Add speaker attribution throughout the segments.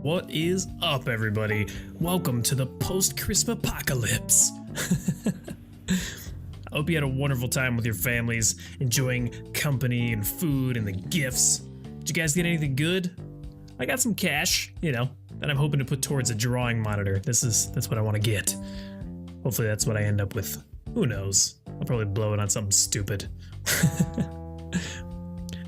Speaker 1: What is up, everybody? Welcome to the post-Christmas apocalypse. I hope you had a wonderful time with your families, enjoying company and food and the gifts. Did you guys get anything good? I got some cash, that I'm hoping to put towards a drawing monitor. That's what I want to get. Hopefully that's what I end up with. Who knows? I'll probably blow it on something stupid.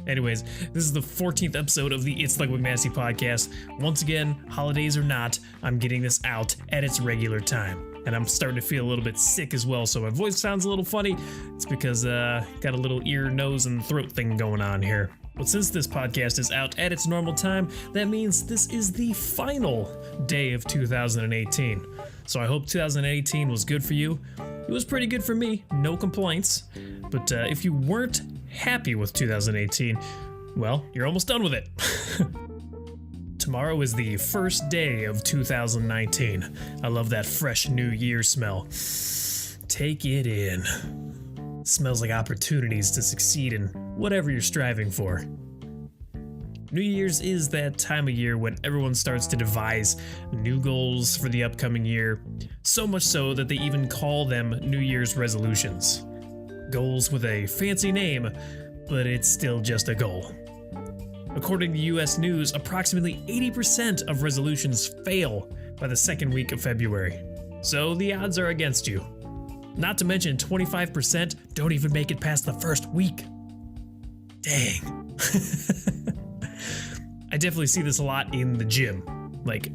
Speaker 1: Anyways, this is the 14th episode of the It's Like McNasty podcast. Once again, holidays or not, I'm getting this out at its regular time. And I'm starting to feel a little bit sick as well, so my voice sounds a little funny. It's because got a little ear, nose, and throat thing going on here. But since this podcast is out at its normal time, that means this is the final day of 2018. So I hope 2018 was good for you. It was pretty good for me, no complaints. But if you weren't happy with 2018, well, you're almost done with it. Tomorrow is the first day of 2019. I love that fresh New Year smell. Take it in. It smells like opportunities to succeed in whatever you're striving for. New Year's is that time of year when everyone starts to devise new goals for the upcoming year, so much so that they even call them New Year's resolutions. Goals with a fancy name, but it's still just a goal. According to US News, approximately 80% of resolutions fail by the second week of February. So the odds are against you. Not to mention 25% don't even make it past the first week. Dang. I definitely see this a lot in the gym. Like,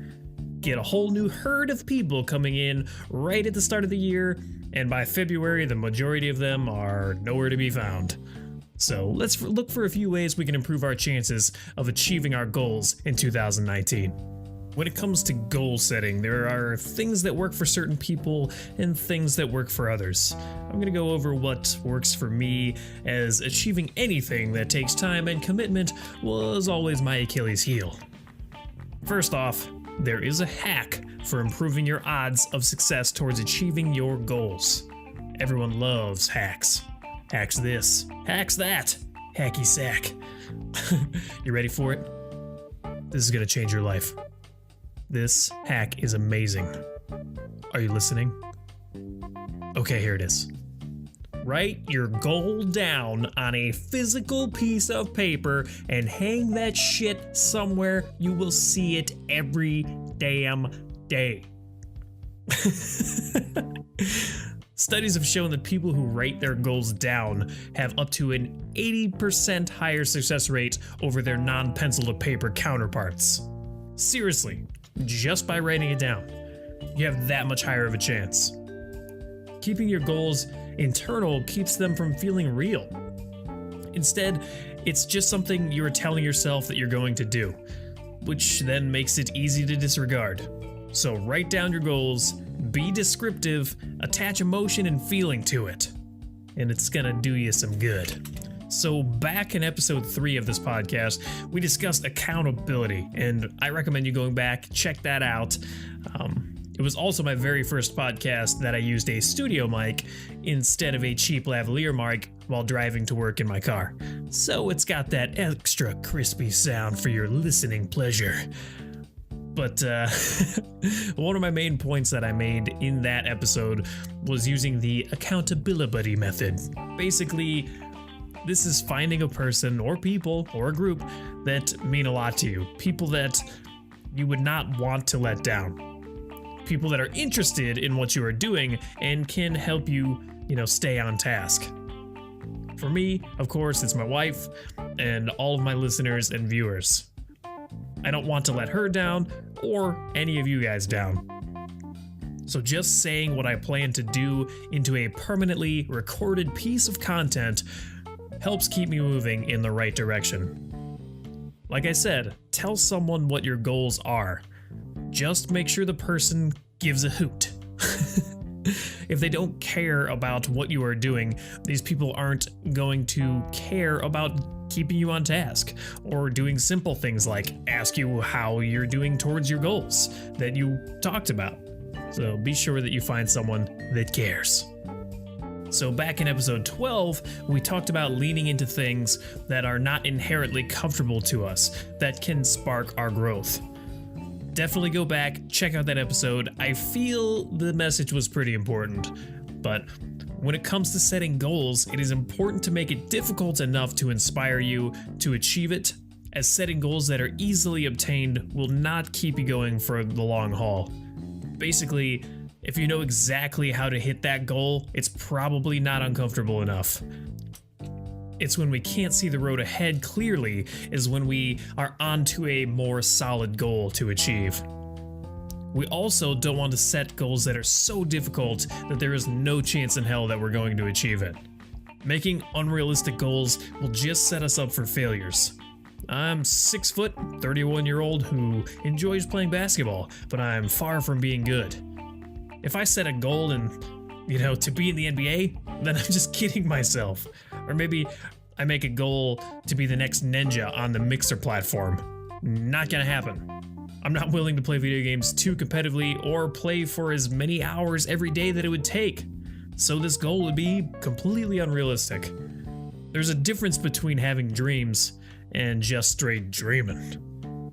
Speaker 1: get a whole new herd of people coming in right at the start of the year, and by February, the majority of them are nowhere to be found. So let's look for a few ways we can improve our chances of achieving our goals in 2019. When it comes to goal setting, there are things that work for certain people and things that work for others. I'm going to go over what works for me, as achieving anything that takes time and commitment was always my Achilles heel. First off, there is a hack for improving your odds of success towards achieving your goals. Everyone loves hacks. Hacks this, hacks that, hacky sack. You ready for it? This is going to change your life. This hack is amazing. Are you listening? Okay, here it is. Write your goal down on a physical piece of paper and hang that shit somewhere you will see it every damn day. Studies have shown that people who write their goals down have up to an 80% higher success rate over their non-pencil to paper counterparts. Seriously, just by writing it down, you have that much higher of a chance. Keeping your goals internal keeps them from feeling real. Instead, it's just something you're telling yourself that you're going to do, which then makes it easy to disregard. So write down your goals, be descriptive, attach emotion and feeling to it, and it's gonna do you some good. So back in episode 3 of this podcast, we discussed accountability, and I recommend you going back, check that out. It was also my very first podcast that I used a studio mic instead of a cheap lavalier mic while driving to work in my car. So it's got that extra crispy sound for your listening pleasure. But one of my main points that I made in that episode was using the accountability method. Basically, this is finding a person or people or a group that mean a lot to you. People that you would not want to let down. People that are interested in what you are doing and can help you, stay on task. For me, of course, it's my wife and all of my listeners and viewers. I don't want to let her down or any of you guys down. So just saying what I plan to do into a permanently recorded piece of content helps keep me moving in the right direction. Like I said, tell someone what your goals are. Just make sure the person gives a hoot. If they don't care about what you are doing, these people aren't going to care about keeping you on task or doing simple things like ask you how you're doing towards your goals that you talked about. So be sure that you find someone that cares. So back in episode 12, we talked about leaning into things that are not inherently comfortable to us, that can spark our growth. Definitely go back, check out that episode. I feel the message was pretty important, but when it comes to setting goals, it is important to make it difficult enough to inspire you to achieve it, as setting goals that are easily obtained will not keep you going for the long haul. Basically, if you know exactly how to hit that goal, it's probably not uncomfortable enough. It's when we can't see the road ahead clearly is when we are onto a more solid goal to achieve. We also don't want to set goals that are so difficult that there is no chance in hell that we're going to achieve it. Making unrealistic goals will just set us up for failures. I'm 6 foot, 31-year-old who enjoys playing basketball, but I'm far from being good. If I set a goal and, to be in the NBA, then I'm just kidding myself. Or maybe I make a goal to be the next ninja on the Mixer platform. Not gonna happen. I'm not willing to play video games too competitively or play for as many hours every day that it would take. So this goal would be completely unrealistic. There's a difference between having dreams and just straight dreaming.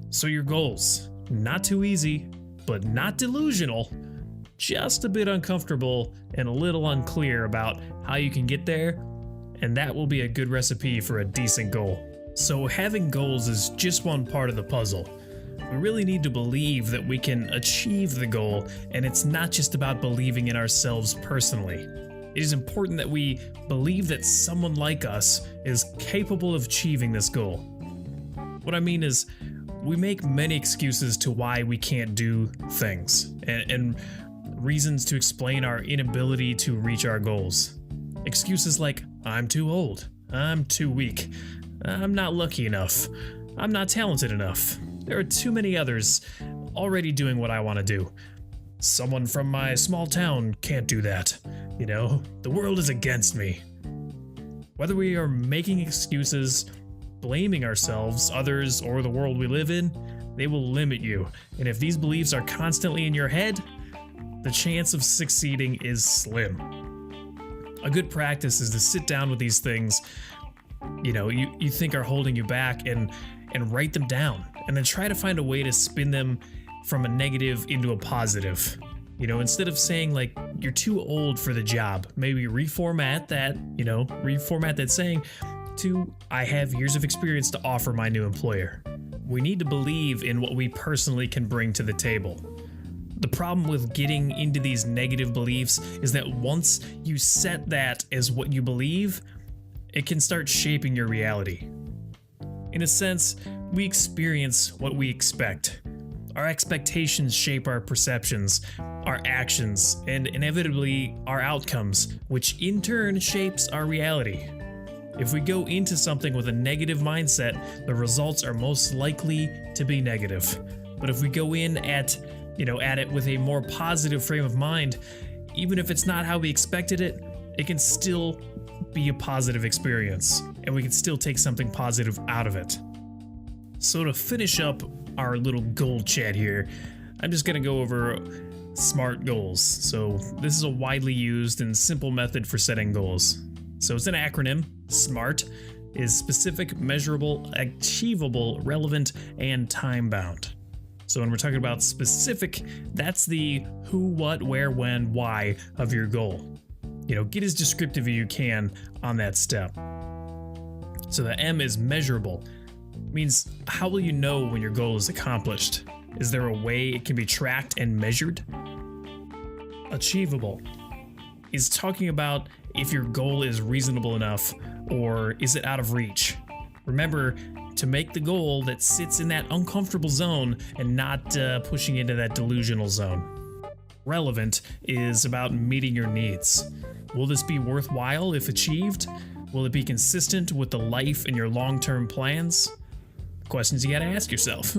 Speaker 1: So your goals, not too easy, but not delusional, just a bit uncomfortable and a little unclear about how you can get there, and that will be a good recipe for a decent goal. So having goals is just one part of the puzzle. We really need to believe that we can achieve the goal, and it's not just about believing in ourselves personally. It is important that we believe that someone like us is capable of achieving this goal. What I mean is, we make many excuses to why we can't do things, and reasons to explain our inability to reach our goals. Excuses like, I'm too old, I'm too weak, I'm not lucky enough, I'm not talented enough. There are too many others already doing what I want to do. Someone from my small town can't do that. The world is against me. Whether we are making excuses, blaming ourselves, others, or the world we live in, they will limit you. And if these beliefs are constantly in your head, the chance of succeeding is slim. A good practice is to sit down with these things, you think are holding you back and write them down, and then try to find a way to spin them from a negative into a positive. Instead of saying like, you're too old for the job, maybe reformat that saying to, I have years of experience to offer my new employer. We need to believe in what we personally can bring to the table. The problem with getting into these negative beliefs is that once you set that as what you believe, it can start shaping your reality. In a sense, we experience what we expect. Our expectations shape our perceptions, our actions, and inevitably our outcomes, which in turn shapes our reality. If we go into something with a negative mindset, the results are most likely to be negative. But if we go in at it with a more positive frame of mind, even if it's not how we expected it, it can still be a positive experience, and we can still take something positive out of it. So to finish up our little goal chat here, I'm just going to go over SMART goals. So this is a widely used and simple method for setting goals. So it's an acronym. SMART is specific, measurable, achievable, relevant, and time-bound. So when we're talking about specific, that's the who, what, where, when, why of your goal. Get as descriptive as you can on that step. So the M is measurable. Means how will you know when your goal is accomplished? Is there a way it can be tracked and measured? Achievable is talking about if your goal is reasonable enough or is it out of reach. Remember to make the goal that sits in that uncomfortable zone and not pushing into that delusional zone. Relevant is about meeting your needs. Will this be worthwhile if achieved? Will it be consistent with the life and your long-term plans? Questions you gotta ask yourself.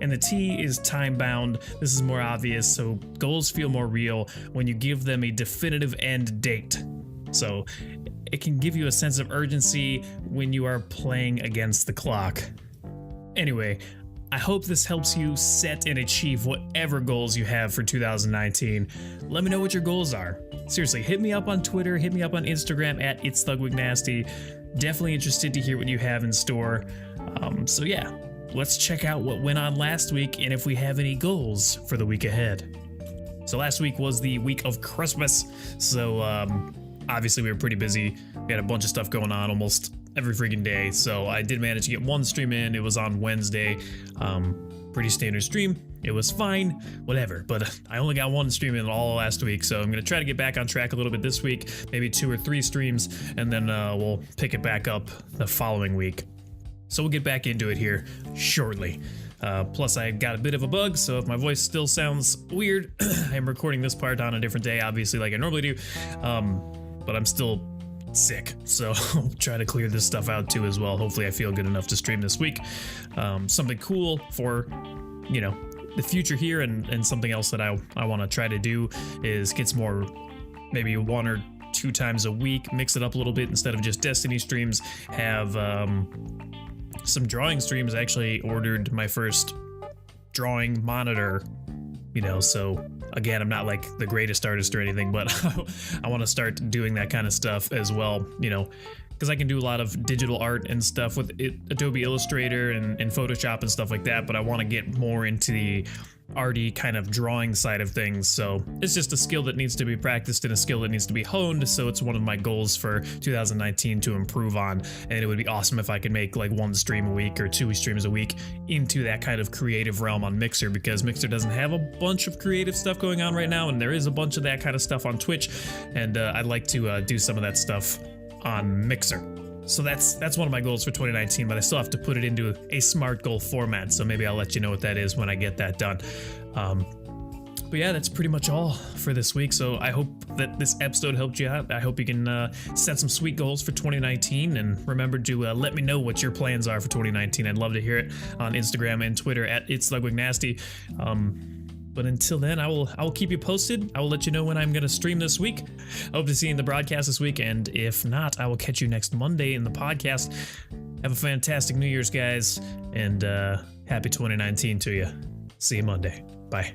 Speaker 1: And the T is time-bound. This is more obvious, so goals feel more real when you give them a definitive end date. So it can give you a sense of urgency when you are playing against the clock. Anyway, I hope this helps you set and achieve whatever goals you have for 2019. Let me know what your goals are. Seriously, hit me up on Twitter, hit me up on Instagram at @It'sThugWigNasty. Definitely interested to hear what you have in store. So yeah, let's check out what went on last week and if we have any goals for the week ahead. So last week was the week of Christmas, so obviously we were pretty busy. We had a bunch of stuff going on almost every freaking day, so I did manage to get one stream in. It was on Wednesday. Pretty standard stream. It was fine, whatever, but I only got one stream in all last week, so I'm gonna try to get back on track a little bit this week, maybe 2 or 3 streams, and then we'll pick it back up the following week. So we'll get back into it here shortly. Plus I got a bit of a bug, so if my voice still sounds weird, I'm recording this part on a different day, obviously, like I normally do, but I'm still sick, so I'll try to clear this stuff out too as well. Hopefully I feel good enough to stream this week. Something cool for, you know, the future here, and something else that I want to try to do is get some more, maybe 1 or 2 times a week, mix it up a little bit instead of just Destiny streams, have some drawing streams. I actually ordered my first drawing monitor, you know, so again, I'm not like the greatest artist or anything, but I want to start doing that kind of stuff as well, you know, because I can do a lot of digital art and stuff with Adobe Illustrator and Photoshop and stuff like that, but I want to get more into the arty kind of drawing side of things. So it's just a skill that needs to be practiced and a skill that needs to be honed. So it's one of my goals for 2019 to improve on, and it would be awesome if I could make like 1 stream a week or 2 streams a week into that kind of creative realm on Mixer, because Mixer doesn't have a bunch of creative stuff going on right now, and there is a bunch of that kind of stuff on Twitch, and I'd like to do some of that stuff on Mixer. So that's one of my goals for 2019, but I still have to put it into a SMART goal format, so maybe I'll let you know what that is when I get that done. But yeah, that's pretty much all for this week, so I hope that this episode helped you out. I hope you can set some sweet goals for 2019, and remember to let me know what your plans are for 2019. I'd love to hear it on Instagram and Twitter at @itslugwignasty. But until then, I will keep you posted. I will let you know when I'm going to stream this week. I hope to see you in the broadcast this week, and if not, I will catch you next Monday in the podcast. Have a fantastic New Year's, guys, and happy 2019 to you. See you Monday. Bye.